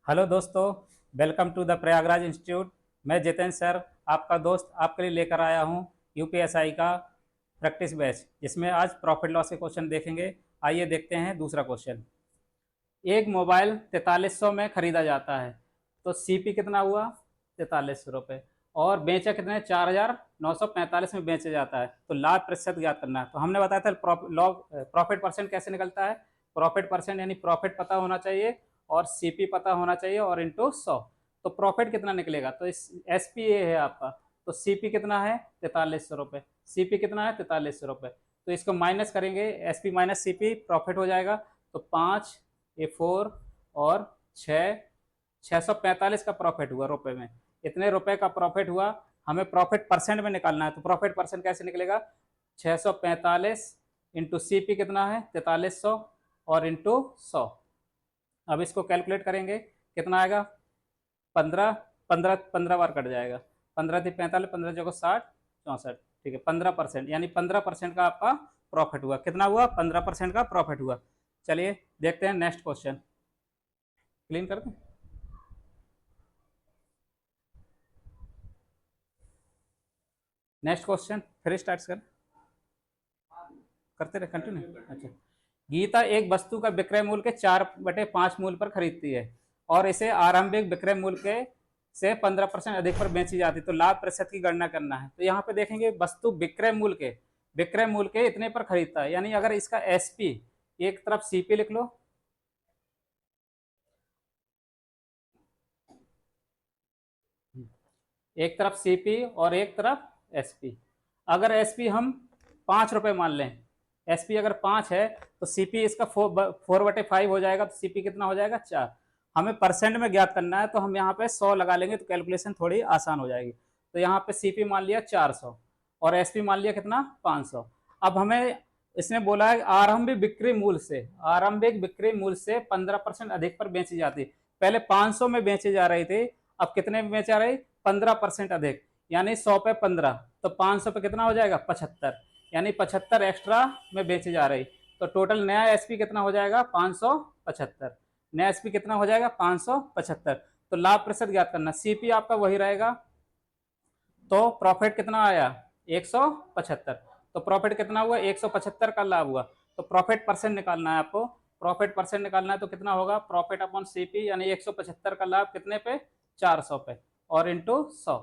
Hello दोस्तों, welcome to the Prayagraj institute. मैं Jitendra sir, आपका दोस्त, आपके लिए लेकर आया हूँ यूपीएसआई का प्रैक्टिस बैच, जिसमें आज प्रॉफिट लॉस के क्वेश्चन देखेंगे। आइए देखते हैं दूसरा क्वेश्चन। एक मोबाइल 4300 में खरीदा जाता है, तो सीपी कितना हुआ? 4300 रुपये। और बेचा कितने? 4945 में बेचा जाता है, तो लाभ प्रतिशत ज्ञात करना है। तो हमने बताया था प्रॉफिट परसेंट कैसे निकलता है। प्रॉफिट परसेंट यानी प्रॉफिट पता होना चाहिए और सीपी पता होना चाहिए और इंटू 100। तो प्रॉफिट कितना निकलेगा? तो इस एसपी ए है आपका, तो सीपी कितना है? 4300 रुपये। सीपी कितना है? 4300 रुपये। तो इसको माइनस करेंगे, एसपी माइनस सीपी, प्रॉफिट हो जाएगा। तो 5 ये 4 और 6, 645 का प्रॉफिट हुआ रुपए में। इतने रुपए का प्रॉफिट हुआ। हमें प्रॉफिट परसेंट में निकालना है, तो प्रॉफिट परसेंट कैसे निकलेगा? 645 इंटू सीपी कितना है? 4300 और इंटू 100। अब इसको कैलकुलेट करेंगे, कितना आएगा? 15, 15 15 बार कट जाएगा। 15 थी 45, 15 जगह 60, 64। ठीक है, 15%, यानी 15% का आपका प्रॉफिट हुआ। कितना हुआ? 15% का प्रॉफिट हुआ। चलिए देखते हैं नेक्स्ट क्वेश्चन। क्लीन कर दें। नेक्स्ट क्वेश्चन फिर स्टार्ट कर, करते रहे कंटिन्यू। अच्छा, गीता एक वस्तु का विक्रय मूल्य के 4/5 मूल्य पर खरीदती है और इसे आरंभिक विक्रय मूल्य के से 15% अधिक पर बेची जाती है, तो लाभ प्रतिशत की गणना करना है। तो यहाँ पे देखेंगे वस्तु विक्रय मूल्य के इतने पर खरीदता है, यानी अगर इसका एसपी, एक तरफ सीपी लिख लो, एक तरफ सीपी और एक तरफ एसपी। अगर एसपी हम 5 रुपए मान लें, एसपी अगर 5 है तो सीपी इसका 4/5 हो जाएगा, तो सीपी कितना हो जाएगा? 4। हमें परसेंट में ज्ञात करना है, तो हम यहाँ पे 100 लगा लेंगे, तो कैलकुलेशन थोड़ी आसान हो जाएगी। तो यहाँ पे सीपी मान लिया 400 और एसपी मान लिया कितना? 500। अब हमें इसने बोला है आरंभिक बिक्री मूल्य से 15% अधिक पर बेची जाती। पहले 500 में बेचे जा रहे थे, अब कितने में बेचा रहे? 15% अधिक, यानी 100 पे 15, तो 500 पे कितना हो जाएगा? 75, यानी 75 एक्स्ट्रा में बेचे जा रही। तो टोटल नया एसपी कितना हो जाएगा? 575। नया एसपी कितना हो जाएगा? 575। तो लाभ प्रतिशत ज्ञात करना, सीपी आपका वही रहेगा, तो प्रॉफिट कितना आया? 175। तो प्रॉफिट कितना हुआ? 175 का लाभ हुआ। तो प्रॉफिट परसेंट निकालना है आपको। प्रॉफिट परसेंट निकालना है, तो कितना होगा? प्रॉफिट अपॉन सीपी, यानी 175 का लाभ कितने पे? 400 पे और इंटू 100।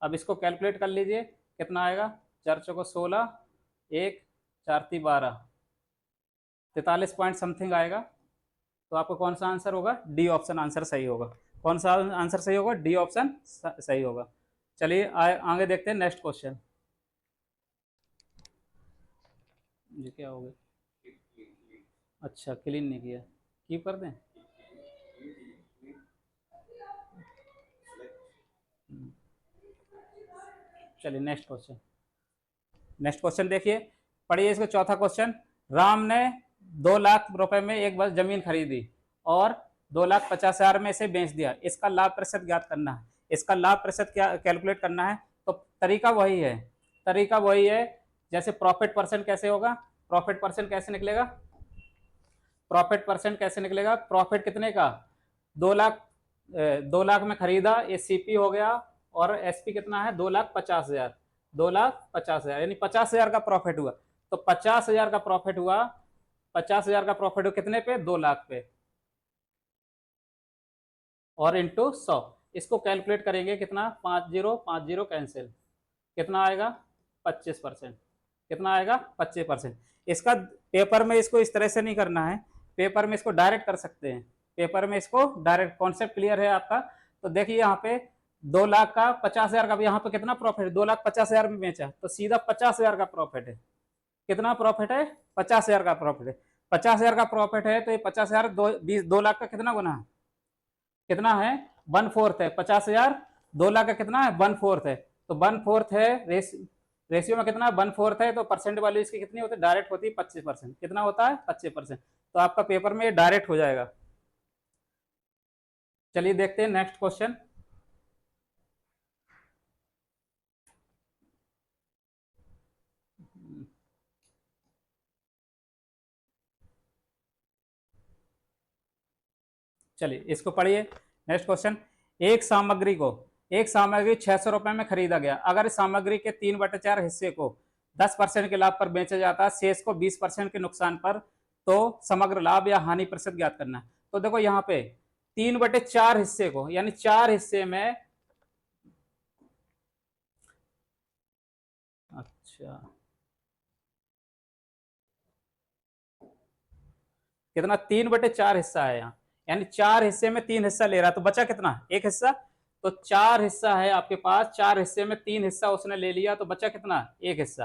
अब इसको कैलकुलेट कर लीजिए, कितना आएगा? 4 चौको 16, 1 4 ती 12, 43 पॉइंट समथिंग आएगा। तो आपको कौन सा आंसर होगा? डी ऑप्शन आंसर सही होगा। कौन सा आंसर सही होगा? डी ऑप्शन सही होगा। चलिए आगे देखते हैं नेक्स्ट क्वेश्चन। ये क्या हो गया? अच्छा, क्लीन नहीं किया, कीप कर दें। चलिए नेक्स्ट क्वेश्चन देखिए, पढ़िए इसको। चौथा क्वेश्चन, राम ने 2 लाख रुपए में एक बस जमीन खरीदी और 2,50,000 में इसे बेच दिया। इसका लाभ प्रतिशत ज्ञात करना है। इसका लाभ प्रतिशत क्या कैलकुलेट करना है? तो तरीका वही है। जैसे प्रॉफिट परसेंट कैसे होगा? प्रॉफिट परसेंट कैसे निकलेगा? प्रॉफिट कितने का? 2 लाख, 2 लाख में खरीदा, ये सीपी हो गया, और एसपी कितना है? 2,50,000। 2,50,000 यानी 50,000 का प्रॉफिट हुआ। तो 50,000 का प्रॉफिट हुआ, 50,000 का प्रॉफिट हुआ कितने पे? 2 लाख पे, और इंटू 100। इसको कैलकुलेट करेंगे, कितना? 50 कैंसिल, कितना आएगा? 25%। कितना आएगा? 25%। इसका पेपर में इसको इस तरह से नहीं करना है, पेपर में इसको डायरेक्ट कर सकते हैं। पेपर में इसको डायरेक्ट, कॉन्सेप्ट क्लियर है आपका? तो देखिए यहाँ पे 2 लाख का 50,000 का, यहाँ पे कितना प्रॉफिट है? 2,50,000 में बेचा, तो सीधा 50,000 का प्रॉफिट है। कितना प्रॉफिट है? 50,000 का प्रॉफिट है। 50,000 का प्रॉफिट है, तो ये 50,000 2 लाख का कितना गुना है? कितना है? 1/4 है। 50,000 2 लाख का कितना है? 1/4 है। तो 1/4 है, रेशियो में कितना? 1/4 है, तो परसेंट वैल्यू इसकी कितनी होती है? डायरेक्ट होती है 25%। कितना होता है? 25%। तो आपका पेपर में डायरेक्ट हो जाएगा। चलिए देखते हैं नेक्स्ट क्वेश्चन। चलिए इसको पढ़िए, नेक्स्ट क्वेश्चन, एक सामग्री 600 रुपए में खरीदा गया। अगर इस सामग्री के 3/4 हिस्से को 10% के लाभ पर बेचा जाता है, शेष को 20% के नुकसान पर, तो समग्र लाभ या हानि प्रतिशत ज्ञात करना है। तो देखो यहाँ पे 3/4 हिस्से को, यानी 4 हिस्से में, अच्छा कितना, 3/4 हिस्सा है यहाँ, यानी 4 हिस्से में 3 हिस्सा ले रहा है, तो बचा कितना, एक हिस्सा। तो 4 हिस्सा है आपके पास, 4 हिस्से में 3 हिस्सा उसने ले लिया, तो बचा कितना, एक हिस्सा।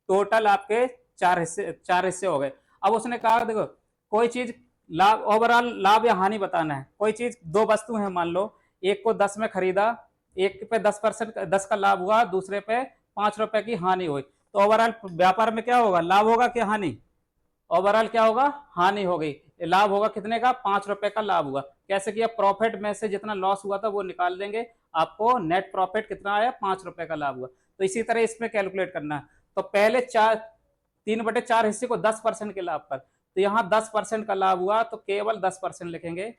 टोटल आपके 4 हिस्से हो गए। अब उसने कहा देखो कोई चीज लाभ, ओवरऑल लाभ या हानि बताना है। कोई चीज, दो वस्तु है मान लो, एक को 10 में खरीदा, एक पे 10% 10 का लाभ हुआ, दूसरे पे 5 रुपए की हानि हुई, तो ओवरऑल व्यापार में क्या होगा, लाभ होगा कि हानि, ओवरऑल क्या होगा, हानि हो गई। लाभ होगा कितने का, 5 रुपए का लाभ हुआ। कैसे किया, प्रॉफिट में से जितना लॉस हुआ था वो निकाल देंगे, आपको नेट प्रॉफिट कितना आया, 5 रुपए का लाभ हुआ। तो इसी तरह इसमें कैलकुलेट करना है। तो पहले 3/4 हिस्से को 10% के लाभ पर, तो यहाँ 10% का लाभ हुआ, तो केवल 10% लिखेंगे।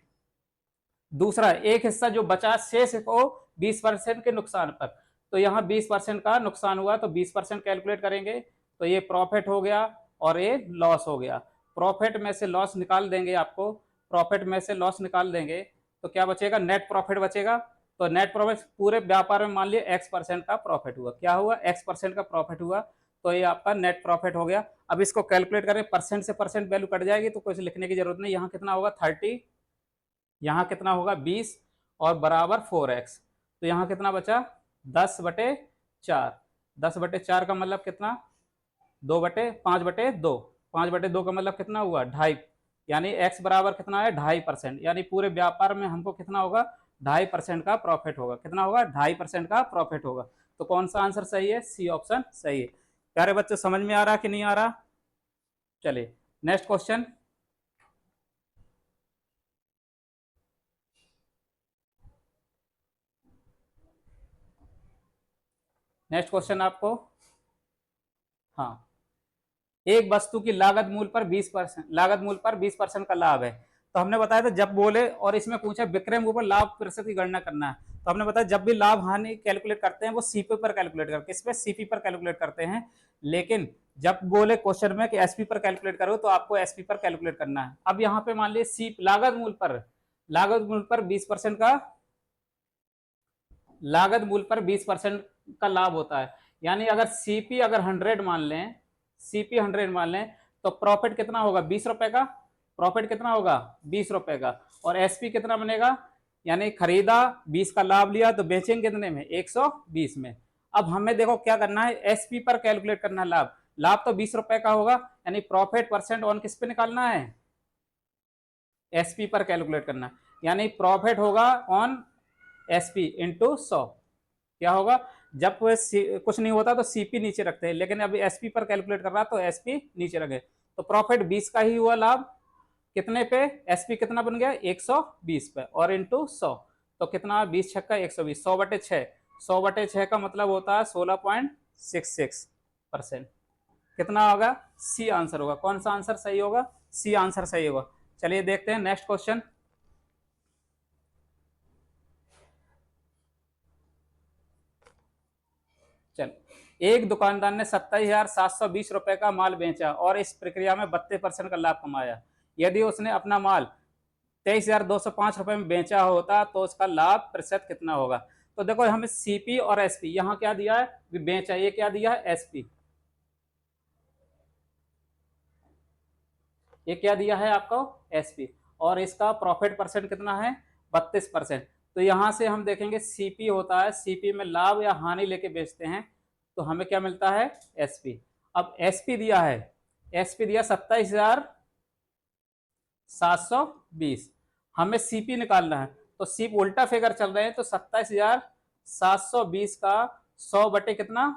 दूसरा, एक हिस्सा जो बचा शेष को 20% के नुकसान पर, तो यहाँ 20% का नुकसान हुआ, तो 20% कैलकुलेट करेंगे, तो ये प्रॉफिट हो गया और ये लॉस हो गया। प्रॉफिट में से लॉस निकाल देंगे, आपको प्रॉफिट में से लॉस निकाल देंगे, तो क्या बचेगा, नेट प्रॉफिट बचेगा। तो नेट प्रॉफिट पूरे व्यापार में मान लिया X% का प्रॉफिट हुआ, क्या हुआ, X% का प्रॉफिट हुआ, तो ये आपका नेट प्रॉफिट हो गया। अब इसको कैलकुलेट करें, परसेंट से परसेंट वैल्यू कट जाएगी, तो कुछ लिखने की जरूरत नहीं। यहाँ कितना होगा 30, यहाँ कितना होगा 20 और बराबर 4x, तो यहाँ कितना बचा 10/4। 10/4 का मतलब कितना, 5/2। 5/2 का मतलब कितना हुआ 2.5, यानी x बराबर कितना है 2.5%, यानी पूरे व्यापार में हमको कितना होगा 2.5% का प्रॉफिट होगा। कितना होगा 2.5% का प्रॉफिट होगा। तो कौन सा आंसर सही है, सी ऑप्शन सही है। प्यारे बच्चों समझ में आ रहा कि नहीं आ रहा, चलिए नेक्स्ट क्वेश्चन। नेक्स्ट क्वेश्चन आपको, हाँ, एक वस्तु की लागत मूल्य पर 20% का लाभ है। तो हमने बताया था जब बोले, और इसमें पूछा विक्रय मूल्य पर लाभ प्रतिशत की गणना करना है, तो हमने बताया जब भी लाभ हानि कैलकुलेट करते हैं वो सीपी पर कैलकुलेट करते हैं, किस पे, सीपी पर कैलकुलेट करते हैं। लेकिन जब बोले क्वेश्चन में कि एसपी पर कैलकुलेट करो, तो आपको एसपी पर कैलकुलेट करना है। अब यहाँ पे मान लीजिए सी लागत मूल्य पर 20% का, लागत मूल्य पर 20% का लाभ होता है। यानी अगर सीपी अगर 100 मान लें, सीपी 100 मान लें, तो प्रॉफिट कितना होगा 20 रुपए का, प्रॉफिट कितना होगा 20 रुपए का। और एसपी कितना बनेगा, यानी खरीदा 20 का लाभ लिया, तो बेचेंगे कितने में 120 में। अब हमें देखो क्या करना है, एसपी पर कैलकुलेट करना है लाभ। लाभ तो 20 रुपए का होगा, यानी प्रॉफिट परसेंट ऑन किस पे निकालना है, एसपी पर कैलकुलेट करना, यानी प्रॉफिट होगा ऑन एसपी इंटू 100। क्या होगा, जब कुछ नहीं होता तो सीपी नीचे रखते हैं, लेकिन अभी एसपी पर कैलकुलेट कर रहा तो एसपी नीचे रखे, तो प्रॉफिट 20 का ही हुआ लाभ, कितने पे, एसपी कितना बन गया 120 पे, और इंटू 100, तो कितना 20 छक्का 120, 100/6, 100/6 का मतलब होता है 16.66%। कितना होगा, सी आंसर होगा। कौन सा आंसर सही होगा, सी आंसर सही होगा। चलिए देखते हैं नेक्स्ट क्वेश्चन। चल, एक दुकानदार ने 27,720 रुपए का माल बेचा और इस प्रक्रिया में 32% का लाभ कमाया। यदि उसने अपना माल 23,205 रुपए में बेचा होता तो उसका लाभ प्रतिशत कितना होगा। तो देखो हमें सीपी और एसपी, यहाँ क्या दिया है बेचा, ये क्या दिया है एसपी, ये क्या दिया है आपको एसपी, और इसका प्रॉफिट परसेंट कितना है 32%। तो यहां से हम देखेंगे सीपी होता है, सीपी में लाभ या हानि लेके बेचते हैं, तो हमें क्या मिलता है एसपी। अब एसपी दिया है, एसपी दिया 27,720, हमें सीपी निकालना है, तो सीप उल्टा फिगर चल रहे हैं, तो 27,720 का 100 बटे कितना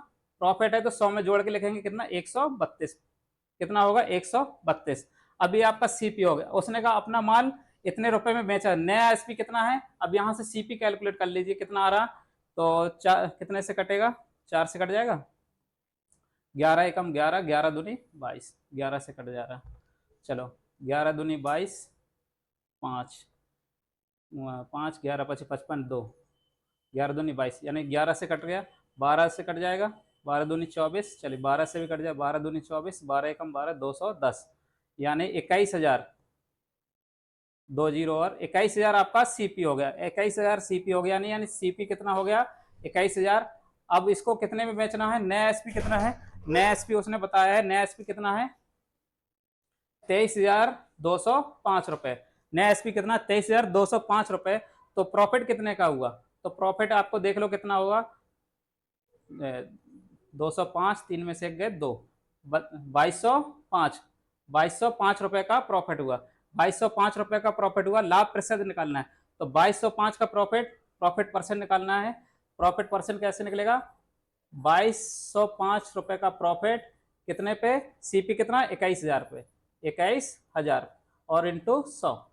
प्रॉफिट है, तो 100 में जोड़ के लिखेंगे कितना 132, कितना होगा 132। अभी आपका सीपी हो गया, उसने कहा अपना माल इतने रुपए में बेचा, नया एसपी कितना है, अब यहां से सीपी कैलकुलेट कर लीजिए कितना आ रहा, तो कितने से कटेगा, 4 से कट जाएगा, 11 एकम 11, 11 दूनी 22, 11 से कट जा रहा है। चलो 11 दूनी 22, 5, 5 11 25 55 2, 11 दूनी 22, यानी 11 से कट गया, 12 से कट जाएगा, 12 दूनी 24, चलिए 12 से भी कट जाए, 12 दूनी 24, 12 एकम 12, 210, यानी 21,000, 20 और 21,000 आपका सीपी हो गया, 21,000 सीपी हो गया, नहीं यानी सीपी कितना हो गया 21,000। अब इसको कितने में बेचना है, नया एसपी कितना है, नया एसपी उसने बताया है, नया एसपी कितना है 23,205 रुपए, नया एसपी कितना 23,205 रुपए। तो प्रॉफिट कितने का हुआ, तो प्रॉफिट आपको देख लो कितना होगा, 205, 3 में से एक गए 2, 2205, 2205 रुपए का प्रॉफिट हुआ, 2205 रुपए का प्रॉफिट हुआ। लाभ प्रतिशत निकालना है, तो 2205 का प्रॉफिट, प्रॉफिट परसेंट निकालना है। प्रॉफिट परसेंट कैसे निकलेगा, 2205 रुपए का प्रॉफिट कितने पे, सीपी कितना 21,000 पे, 21,000 और इंटू 100।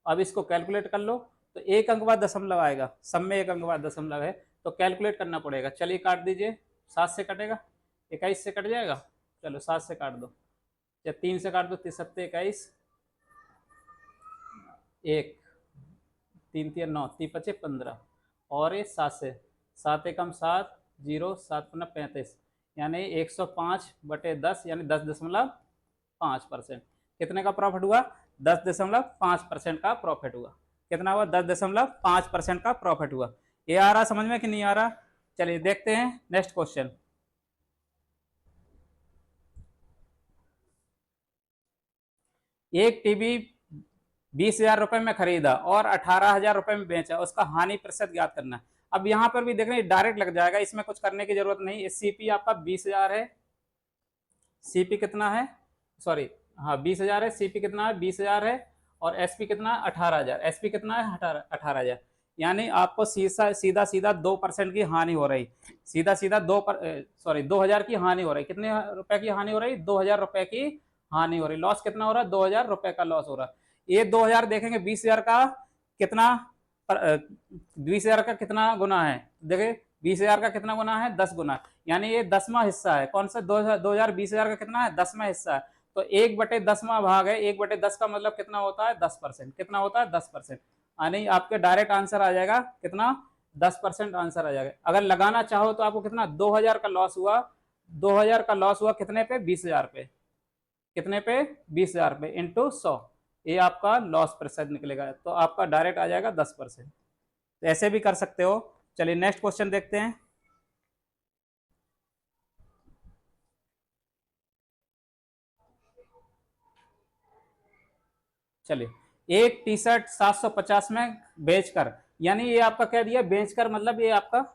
अब इसको कैलकुलेट कर लो, तो एक अंक बाद दशमलव आएगा, सब में एक अंक बाद दशमलव है, तो कैलकुलेट करना पड़ेगा। चलिए काट दीजिए, 7 से कटेगा, 21 से कट जाएगा, चलो 7 से काट दो, या 3 से काट दो, 3 7 21, 1 3 3 9, 3 5 15, और ये 7 से, 7 एकम 7, 0 7 15 35, यानी 105/10, यानी 10.5%। कितने का प्रॉफिट हुआ, 10.5% का प्रॉफिट हुआ। कितना हुआ, 10.5% का प्रॉफिट हुआ। ये आ रहा समझ में कि नहीं आ रहा, चलिए देखते हैं नेक्स्ट क्वेश्चन। एक टीवी 20,000 रुपए में खरीदा और 18,000 रुपए में बेचा, उसका हानि प्रतिशत ज्ञात करना है। अब यहाँ पर भी देख रहे हैं डायरेक्ट लग जाएगा, इसमें कुछ करने की जरूरत नहीं। सीपी आपका 20,000 है, सीपी कितना है, सॉरी हाँ 20,000 है, सीपी कितना है 20,000 है, और एसपी कितना है 18,000, एसपी कितना है 18,000, यानी आपको सीधा सीधा सीधा 2% की हानि हो रही, सीधा सीधा 2,000 की हानि हो रही। कितने रुपए की हानि हो रही, 2,000 रुपए की हानि हो रही। लॉस कितना हो रहा है, 2,000 रुपए का लॉस हो रहा है। ये 2,000 देखेंगे 20,000 का कितना, 20,000 का कितना गुना है, देखे 20,000 का कितना गुना है, 10 गुना, यानी ये 10वां हिस्सा है। कौन सा, 2,000 20,000 का कितना है, 10वां हिस्सा है। तो 1/10वां भाग है, 1/10 का मतलब कितना होता है 10%, कितना होता है 10%, यानी आपके डायरेक्ट आंसर आ जाएगा कितना, 10% आंसर आ जाएगा। अगर लगाना चाहो तो आपको कितना, 2,000 का लॉस हुआ, 2,000 का लॉस हुआ कितने पे, 20,000 पे, कितने पे 20,000 पे इंटू 100, ये आपका लॉस प्रतिशत निकलेगा। तो आपका डायरेक्ट आ जाएगा 10%। तो ऐसे भी कर सकते हो। चलिए नेक्स्ट क्वेश्चन देखते हैं। चलिए एक टी शर्ट 750 में बेचकर, यानी ये आपका कह दिया बेचकर, मतलब ये आपका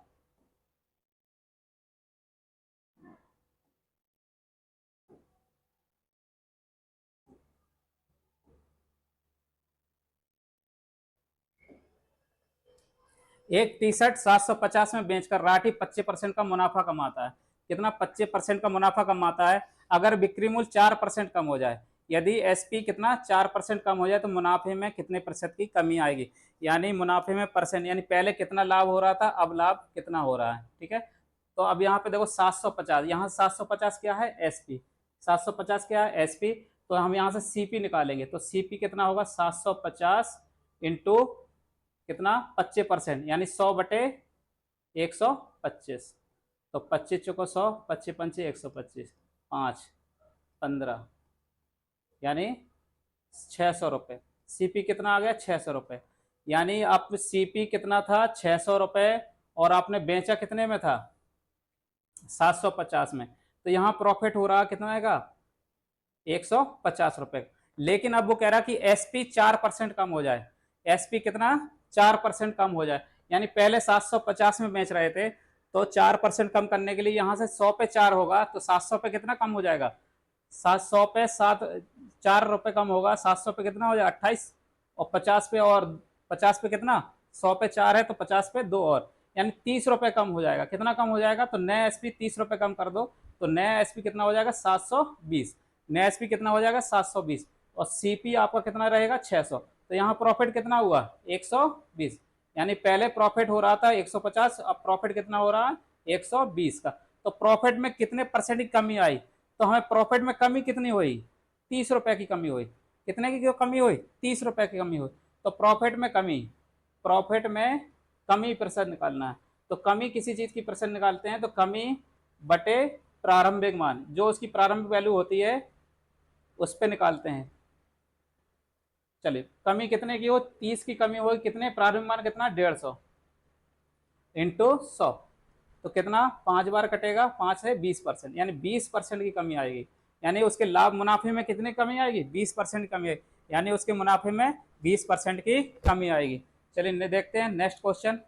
एक टी शर्ट 750 में बेचकर राठी 25% का मुनाफा कमाता है। कितना, 25% का मुनाफा कमाता है। अगर बिक्री मूल्य 4% कम हो जाए, यदि एसपी कितना 4% कम हो जाए, तो मुनाफे में कितने प्रतिशत की कमी आएगी, यानी मुनाफे में परसेंट, यानी पहले कितना लाभ हो रहा था, अब लाभ कितना हो रहा है। ठीक है, तो अब यहाँ पे देखो 750, यहाँ 750 क्या है एसपी, 750 क्या है एसपी, तो हम यहाँ से सीपी निकालेंगे, तो सीपी कितना होगा 750 इंटू कितना 25%, यानी 100/125, तो 25 चौको 100, 25 पंचे 125, 5 15, यानी 600 रुपये। सीपी कितना आ गया 600 रुपये, यानी आप सीपी कितना था 600 रुपये, और आपने बेचा कितने में था 750 में, तो यहाँ प्रॉफिट हो रहा कितना आएगा 150 रुपये। लेकिन अब वो कह रहा कि एसपी 4% कम हो जाए, एसपी कितना 4% कम हो जाए, यानी पहले 750 में बेच रहे थे, तो 4% कम करने के लिए यहाँ से 100 पे 4 होगा, तो 700 पे कितना कम हो जाएगा, 700 पे 4 रुपए कम होगा, 700 पे कितना हो जाएगा 28, और 50 पे, और 50 पे कितना 100 पे 4 है, तो 50 पे 2 और, यानी 30 रुपए कम हो जाएगा। कितना कम हो जाएगा, तो नया एसपी 30 रुपए कम कर दो, तो नया एसपी कितना हो जाएगा 720, नया एसपी कितना हो जाएगा 720, और सीपी आपका कितना रहेगा 600, तो यहाँ प्रॉफिट कितना हुआ 120, यानी पहले प्रॉफिट हो रहा था 150, अब प्रॉफिट कितना हो रहा है 120 का। तो प्रॉफिट में कितने परसेंट की कमी आई, तो हमें प्रॉफिट में कमी कितनी हुई 30 रुपए की कमी हुई, कितने की कमी हुई 30 रुपए की कमी हुई, तो प्रॉफिट में कमी प्रॉफिट में कमी प्रतिशत निकालना है। तो कमी किसी चीज़ की प्रतिशत निकालते हैं तो कमी बटे प्रारंभिक मान, जो उसकी प्रारंभिक वैल्यू होती है उस पर निकालते हैं। चलिए कमी कितने की हो, 30 की कमी होगी, कितने प्रारंभिक मान कितना 150 इंटू 100, तो कितना 5 बार कटेगा, 5 से 20%, यानी 20% की कमी आएगी। यानी उसके लाभ मुनाफे में कितनी कमी आएगी, 20% की कमी आएगी, यानी उसके मुनाफे में 20% की कमी आएगी। चलिए देखते हैं नेक्स्ट क्वेश्चन।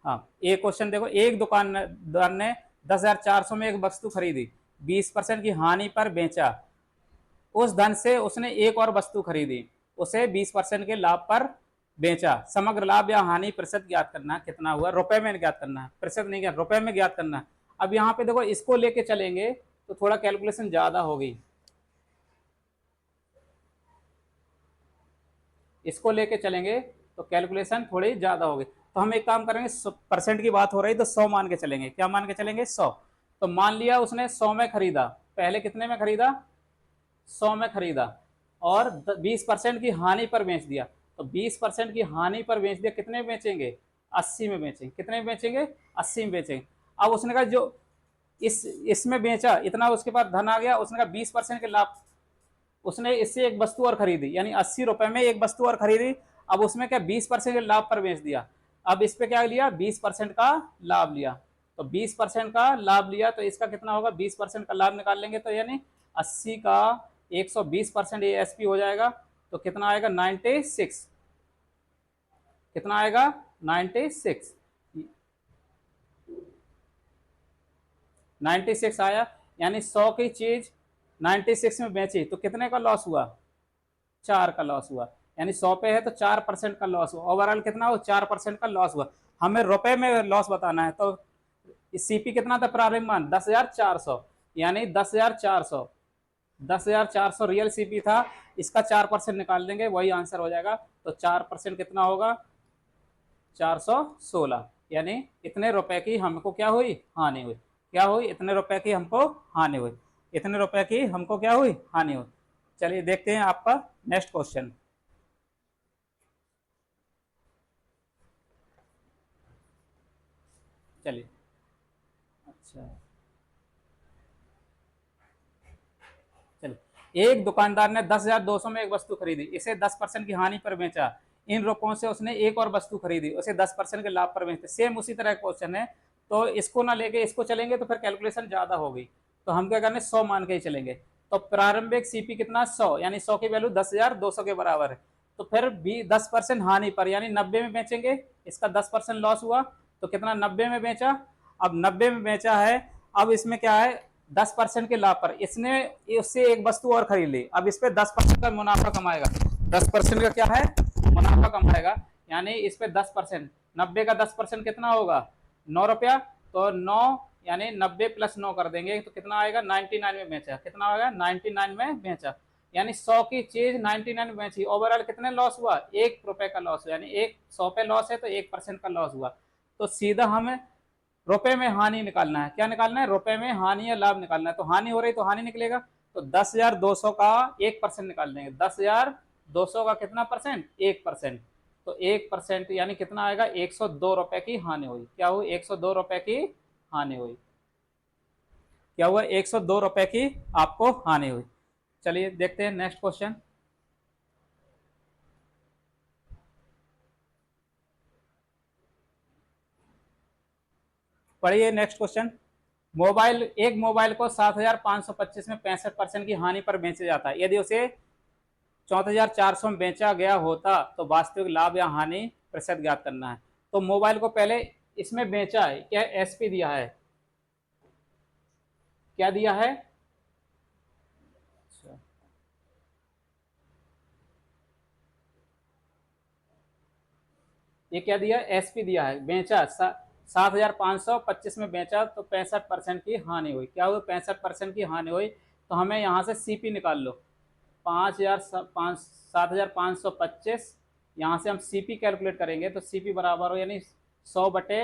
हाँ एक क्वेश्चन देखो, एक दुकानदार ने 10,400 में एक वस्तु खरीदी, 20% की हानि पर बेचा, उस धन से उसने एक और वस्तु खरीदी, उसे 20% के लाभ पर बेचा, समग्र लाभ या हानि प्रतिशत ज्ञात करना है, कितना हुआ, रुपए में ज्ञात करना है, प्रतिशत नहीं ज्ञात, रुपए में ज्ञात करना है। अब यहाँ पे देखो इसको लेके चलेंगे तो थोड़ा कैलकुलेशन ज्यादा होगी, इसको लेके चलेंगे तो कैलकुलेशन थोड़ी ज्यादा होगी। तो हम एक काम करेंगे, परसेंट की बात हो रही तो 100 मान के चलेंगे, क्या मान के चलेंगे 100। तो मान लिया उसने 100 में खरीदा, पहले कितने में खरीदा, 100 में खरीदा, और 20% की हानि पर बेच दिया, तो 20% की हानि पर बेच दिया, कितने में बेचेंगे, 80 में बेचेंगे, कितने में बेचेंगे, 80 में बेचेंगे। अब उसने कहा जो इसमें बेचा इतना उसके पास धन आ गया, उसने कहा 20% के लाभ, उसने इससे एक वस्तु और खरीदी, यानी 80 रुपए में एक वस्तु और खरीदी, अब उसमें क्या 20% के लाभ पर बेच दिया, अब इस पे क्या लिया, 20% का लाभ लिया, तो 20% का लाभ लिया, तो इसका कितना होगा, 20% का लाभ निकाल लेंगे, तो यानी 80 का 120% ASP हो जाएगा, तो कितना आएगा 96, कितना आएगा 96, 96 आया, यानी 100 की चीज 96 में बेची तो कितने का लॉस हुआ, 4 का लॉस हुआ, यानी 100 पे है तो 4% का लॉस हुआ, ओवरऑल कितना हो 4% का लॉस हुआ। हमें रुपए में लॉस बताना है, तो सीपी कितना था प्रारंभिक मान 10,400, यानी 10,400, 10,400 रियल सीपी था, इसका 4% निकाल देंगे वही आंसर हो जाएगा, तो 4% कितना होगा 416, यानी इतने रुपए की हमको क्या हुई, हानि हुई, क्या हुई, इतने रुपए की हमको हानि हुई, इतने रुपए की हमको क्या हुई, हानि हुई। चलिए देखते हैं आपका नेक्स्ट क्वेश्चन। चलिए अच्छा, चलिए एक दुकानदार ने 10,200 में एक वस्तु खरीदी, इसे 10% की हानि पर बेचा, इन रुपयों से उसने एक और वस्तु खरीदी, उसे 10% के लाभ पर बेचते, सेम उसी तरह क्वेश्चन है, तो इसको ना लेके इसको चलेंगे तो फिर कैलकुलेशन ज्यादा होगी, तो हम क्या करने 100 मान के ही चलेंगे। तो प्रारंभिक सीपी कितना 100, यानी 100 की वैल्यू 10,200 के बराबर है, तो फिर भी 10% हानि पर यानी 90 में बेचेंगे, इसका 10% लॉस हुआ, तो कितना 90 में बेचा, अब 90 में बेचा है, अब इसमें क्या है 10% के लाभ पर इसने उससे एक वस्तु और खरीद ली, अब इस पे 10% का मुनाफा कमाएगा, 10% का क्या है मुनाफा कमाएगा, यानी इस पे 10%, 90 का 10% कितना होगा 9 रुपया, तो 9 यानी 90 प्लस 9 कर देंगे तो कितना आएगा 99 में बेचा, कितना आएगा 99 में बेचा, यानी 100 की चीज 99 में बेची, ओवरऑल कितने लॉस हुआ 1 रुपए का लॉस हुआ, यानी 100 पे लॉस है तो 1% का लॉस हुआ। तो सीधा हमें रुपए में हानि निकालना है, क्या निकालना है रुपए में हानि या लाभ निकालना है, तो हानि हो रही तो हानि निकलेगा, तो 10,200 का 1% निकाल देंगे, 10,200 का कितना परसेंट 1%, तो 1% यानी कितना आएगा 102 रुपए की हानि हुई, क्या हुई 102 रुपए की हानि हुई, क्या हुआ 102 रुपए की आपको हानि हुई। चलिए देखते हैं नेक्स्ट क्वेश्चन। पढ़िए नेक्स्ट क्वेश्चन। मोबाइल को 7,525 में 65% की हानि पर बेचा जाता है, यदि उसे 34,400 में बेचा गया होता तो वास्तविक लाभ या हानि प्रतिशत ज्ञात करना है। तो मोबाइल को पहले इसमें बेचा है, क्या एसपी दिया है, क्या दिया है, ये क्या दिया एसपी दिया है, बेचा 7,525 में बेचा तो 65% की हानि हुई, क्या हुई 65% की हानि हुई, तो हमें यहाँ से सीपी निकाल लो 7,525, यहाँ से हम सीपी कैलकुलेट करेंगे तो सीपी बराबर हो यानी 100 बटे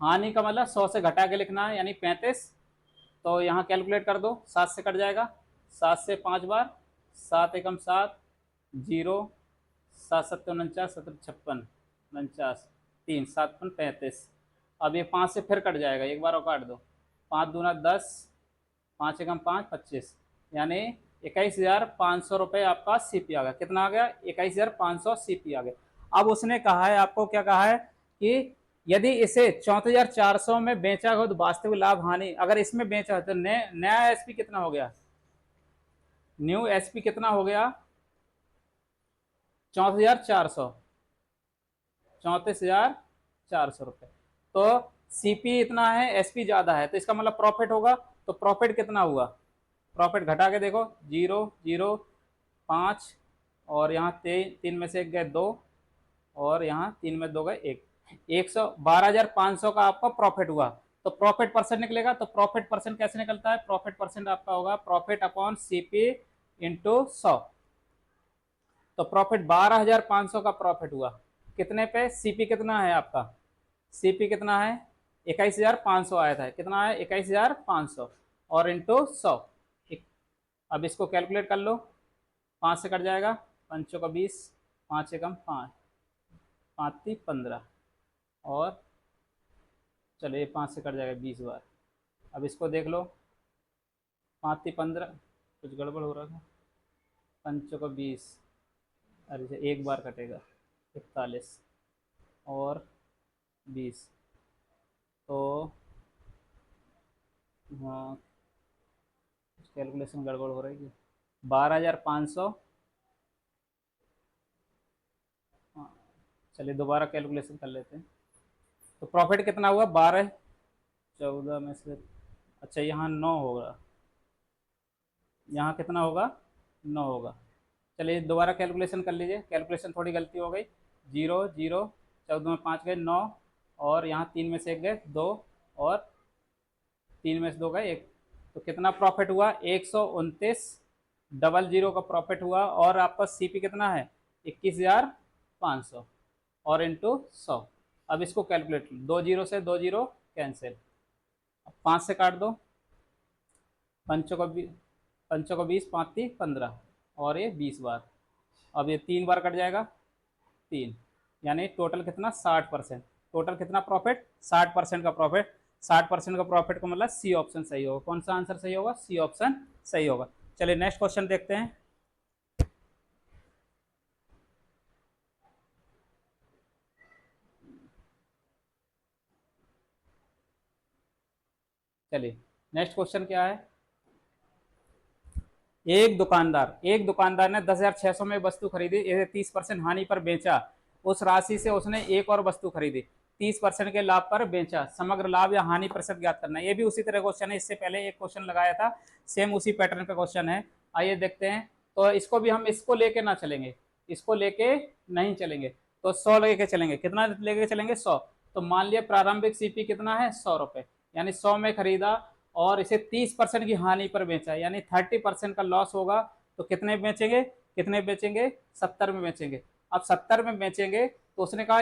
हानि का मतलब 100 से घटा के लिखना है, यानी 35। तो यहाँ कैलकुलेट कर दो, 7 से कट जाएगा, 7 से 5 बार, 7 एकम 7, 0, 7 सत्तर 49, 7 56 49, 3 7 35। अब ये 5 से फिर कट जाएगा, एक बार और काट दो, 5 दूना 10, 5 एकम 5 25, यानी 21,500 रुपये आपका सीपी आ गया। कितना आ गया? 21,500 सीपी आ गया। अब उसने कहा है, आपको क्या कहा है कि यदि इसे 34,400 में बेचा हो तो वास्तविक लाभ हानि, अगर इसमें बेचा हो तो नया एसपी कितना हो गया? न्यू एसपी कितना हो गया? 34,400, 34,400 रुपये। तो सीपी इतना है, एसपी ज्यादा है, तो इसका मतलब प्रॉफिट होगा। तो प्रॉफिट कितना हुआ? प्रॉफिट घटा के देखो, 0 0 5, और यहाँ 3 में से 1 गए 2, और यहाँ 3 में 2 गए 1, 112,500 का आपका प्रॉफिट हुआ। तो प्रॉफिट परसेंट निकलेगा। तो प्रॉफिट परसेंट कैसे निकलता है? प्रॉफिट परसेंट आपका होगा प्रॉफिट अपॉन सीपी इंटू 100। तो प्रॉफिट 12,500 का प्रॉफिट हुआ। कितने पे? सीपी कितना है आपका? सीपी कितना है? 21,500 आया था। कितना है? 21,500 और इंटू 100। अब इसको कैलकुलेट कर लो, 5 से कट जाएगा, 5 का 20, 5 एकम 5, 5 15, और चलिए 5 से कट जाएगा 20 बार। अब इसको देख लो, 5 15, कुछ गड़बड़ हो रहा था, 5 का 20, अरे एक बार कटेगा, 41 और 20, तो हाँ कैलकुलेशन गड़बड़ हो रही है। 12,500, हाँ चलिए दोबारा कैलकुलेशन कर लेते हैं। तो प्रॉफिट कितना हुआ? 12, 14 में से, अच्छा यहाँ 9 होगा, यहाँ कितना होगा? 9 होगा। चलिए दोबारा कैलकुलेशन कर लीजिए, कैलकुलेशन थोड़ी गलती हो गई। 0 0, 14 में 5 गए 9, और यहाँ 3 में से 1 गए 2, और 3 में से 2 गए 1। तो कितना प्रॉफिट हुआ? 129,000 का प्रॉफिट हुआ। और आपका सीपी कितना है? 21,500 और इंटू 100। अब इसको कैलकुलेट, 2 जीरो से 2 जीरो कैंसिल, 5 से काट दो, पंचों का 20, 5 3 15, और ये 20 बार। अब ये 3 बार कट जाएगा, 3, यानी टोटल कितना? 60%। टोटल कितना प्रॉफिट? 60% का प्रॉफिट। 60% का प्रॉफिट का मतलब सी ऑप्शन सही होगा। कौन सा आंसर सही होगा? सी ऑप्शन सही होगा। चलिए नेक्स्ट क्वेश्चन देखते हैं। चलिए नेक्स्ट क्वेश्चन क्या है? एक दुकानदार ने 10,600 में वस्तु खरीदी, इसे 30% हानि पर बेचा। उस राशि से उसने एक और वस्तु खरीदी, 30% के लाभ पर बेचा। समग्र लाभ या हानि प्रतिशत ज्ञात करना है। ये भी उसी तरह क्वेश्चन है, इससे पहले एक क्वेश्चन लगाया था, सेम उसी पैटर्न का क्वेश्चन है। आइए देखते हैं। तो इसको भी हम इसको लेके ना चलेंगे, इसको लेके नहीं चलेंगे, तो 100 लेके चलेंगे। कितना लेके चलेंगे? 100। तो मान लिया प्रारंभिक सीपी कितना है? 100 रुपये, यानी 100 में खरीदा और इसे 30% की हानि पर बेचा, यानी 30% का लॉस होगा। तो कितने बेचेंगे? कितने बेचेंगे? 70 में बेचेंगे। अब 70 में बेचेंगे तो उसने कहा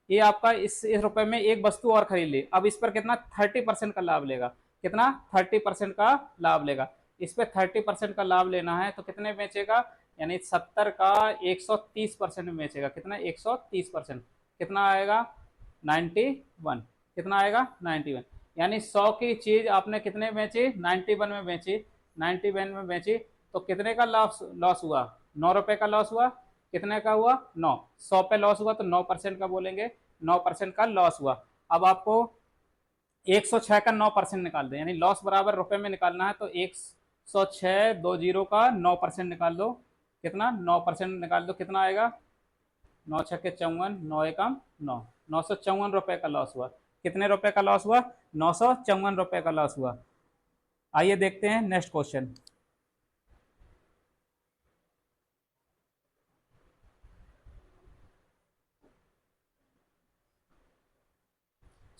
ये आपका इस रुपए में एक वस्तु और खरीद ली। अब इस पर कितना? 30% का लाभ लेगा। कितना? 30% का लाभ लेगा। इस पर 30% का लाभ लेना है तो कितने बेचेगा? यानी 70 का 130% में बेचेगा। कितना? 130%। कितना आएगा? 91। कितना आएगा? 91। यानी 100 की चीज आपने कितने बेची? 91 में बेची। 91 में बेची तो कितने का लॉस हुआ? 9 रुपए का लॉस हुआ। कितने का हुआ? 9। 100 पे लॉस हुआ तो 9% का बोलेंगे, 9% का लॉस हुआ। अब आपको 106 का 9% निकाल दे, यानी लॉस बराबर रुपए में निकालना है। तो 106 दो जीरो का 9% निकाल दो। कितना? 9% निकाल दो। कितना आएगा? 9 छक्के 54, 9 एकम 9, 954 रुपए का लॉस हुआ। कितने रुपए का लॉस हुआ? 954 रुपए का लॉस हुआ। आइए देखते हैं नेक्स्ट क्वेश्चन।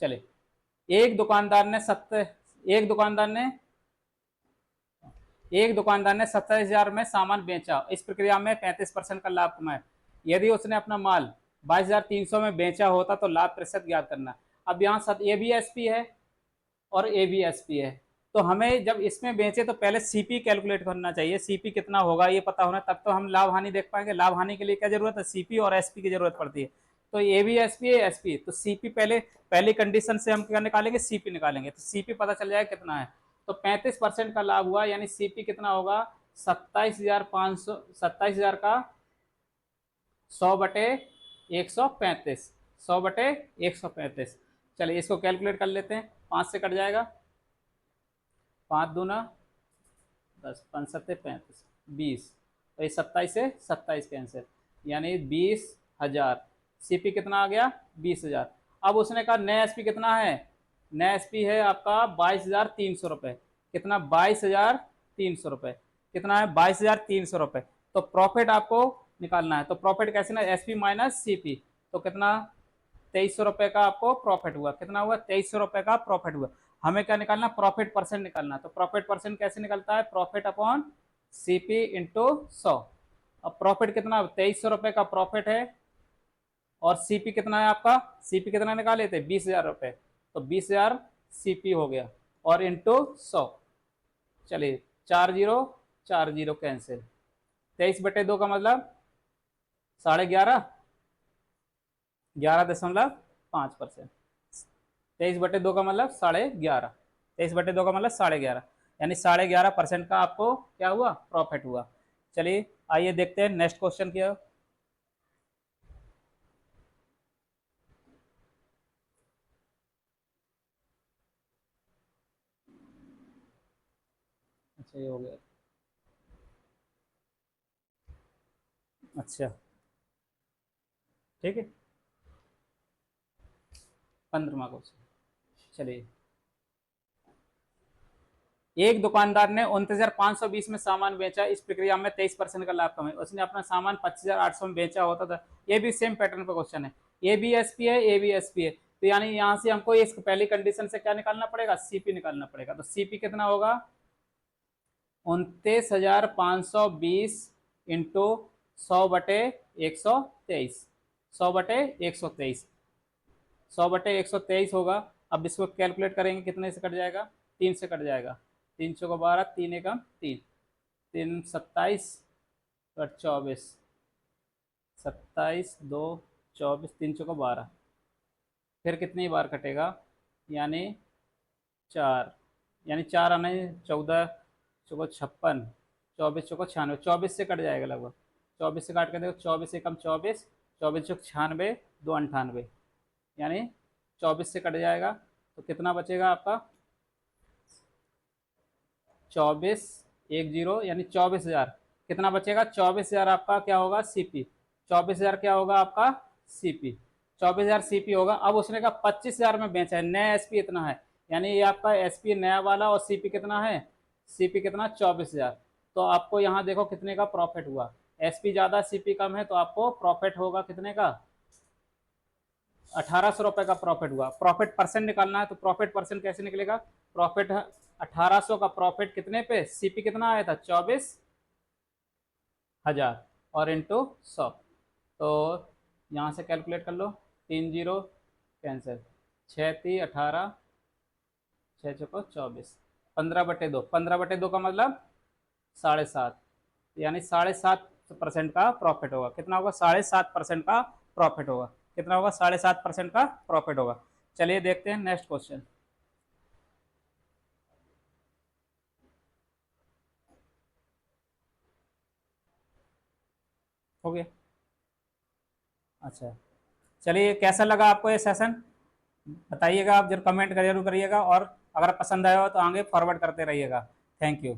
चलिए, एक दुकानदार ने सत्तर एक दुकानदार ने एक दुकानदार ने 27,000 में सामान बेचा, इस प्रक्रिया में 35% का लाभ कमाया। यदि उसने अपना माल 22,300 में बेचा होता तो लाभ प्रतिशत ज्ञात करना। अब यहाँ ए बी एस पी है और ए बी एस पी है, तो हमें जब इसमें बेचे तो पहले सीपी कैलकुलेट करना चाहिए, सीपी कितना होगा ये पता होना, तब तो हम लाभ हानि देख पाएंगे। लाभ हानि के लिए क्या जरूरत है, सीपी और एसपी की जरूरत पड़ती है। तो ए बी एस पी है, एसपी, तो सीपी पहले पहली कंडीशन से हम क्या निकालेंगे, सीपी निकालेंगे, तो सीपी पता चल जाएगा कितना है। तो 35% का लाभ हुआ, यानी सीपी कितना होगा, 27,500, 27,000 का 100/135, 100/135। चलिए इसको कैलकुलेट कर लेते हैं, 5 से कट जाएगा, 5 दूना 10, 5 सत्ते 35, 20, तो ये 27 से 27 कैंसिल, यानी 20,000। सीपी कितना आ गया, 20,000। अब उसने कहा नया एसपी कितना है, नया एसपी है आपका 22,300 रुपये। कितना, 22,300 रुपये। कितना है, 22,300 रुपये। तो प्रॉफिट आपको निकालना है, तो प्रॉफिट कैसे ना, एसपी माइनस सीपी, तो कितना, 2300 रुपये का आपको प्रॉफिट हुआ। कितना हुआ, 2300 रुपये का प्रॉफिट हुआ। हमें क्या निकालना, प्रॉफिट परसेंट निकालना। तो प्रॉफिट परसेंट कैसे निकलता है, प्रॉफिट अपॉन सीपी इंटू 100। अब प्रॉफिट कितना, 2300 रुपये का प्रॉफिट है, और सीपी कितना है आपका, सीपी कितना निकाले थे, 20,000 रुपये, तो 20,000 सीपी हो गया, और इंटू 100। चलिए 40 कैंसिल, 23/2 का मतलब 11.5, 11.5%। 23/2 का मतलब 11.5, 23/2 का मतलब 11.5, यानी 11.5% का आपको क्या हुआ, प्रॉफिट हुआ। चलिए आइए देखते हैं नेक्स्ट क्वेश्चन क्या। अच्छा ये हो गया, अच्छा ठीक है, 15वां क्वेश्चन। चलिए, एक दुकानदार ने 29,520 में सामान बेचा, इस प्रक्रिया में 23% का लाभ कमाया। उसने अपना सामान 25,800 में बेचा होता था। ये भी सेम पैटर्न पर क्वेश्चन है, ए बी एस पी है, ए बी एस पी है, तो यानी यहाँ से हमको इस पहली कंडीशन से क्या निकालना पड़ेगा, सीपी निकालना पड़ेगा। तो सीपी कितना होगा, 29,520 इंटू 100/123, 100/123, 100/123 होगा। अब इसको कैलकुलेट करेंगे, कितने से कट जाएगा, 3 से कट जाएगा, 3 चौको 12, 3 एकम 3, 3 27 और 24, 27 2 24, 3 चौको 12, फिर कितनी बार कटेगा, यानी 4, यानी 4 आने 14 चौको 56, 24 चौको 96, 24 से कट जाएगा लगभग, 24 से काट के देखो, 24 एकम 24, 24 चौक 96, 2 98, यानी 24 से कट जाएगा, तो कितना बचेगा आपका, 24 10, यानी 24,000। कितना बचेगा, 24,000 आपका क्या होगा, सीपी। 24,000 क्या होगा आपका, सीपी। 24,000 सीपी होगा। अब उसने कहा 25,000 में बेचा है, नया एसपी इतना है, यानी ये आपका एसपी नया वाला, और सीपी कितना है, सीपी कितना, 24,000। तो आपको यहाँ देखो कितने का प्रॉफिट हुआ, एसपी ज्यादा सीपी कम है, तो आपको प्रॉफिट होगा कितने का, 1,800 रुपये का प्रॉफिट हुआ। प्रॉफिट परसेंट निकालना है, तो प्रॉफिट परसेंट कैसे निकलेगा, प्रॉफिट 1,800 का प्रॉफिट कितने पे, सीपी कितना आया था, 24,000, और इंटू 100। तो यहाँ से कैलकुलेट कर लो, 3 जीरो कैंसिल, 6×3 = 18, 6 चौको 24, 15/2, 15/2 का मतलब 7.5, यानी 7.5% का प्रॉफिट होगा। कितना होगा, 7.5% का प्रॉफिट होगा। कितना होगा, 7.5% का प्रॉफिट होगा। चलिए देखते हैं नेक्स्ट क्वेश्चन। हो गया, अच्छा चलिए, कैसा लगा आपको ये सेशन, बताइएगा आप, जरूर कमेंट जरूर करिएगा, और अगर पसंद आया हो तो आगे फॉरवर्ड करते रहिएगा। Thank you.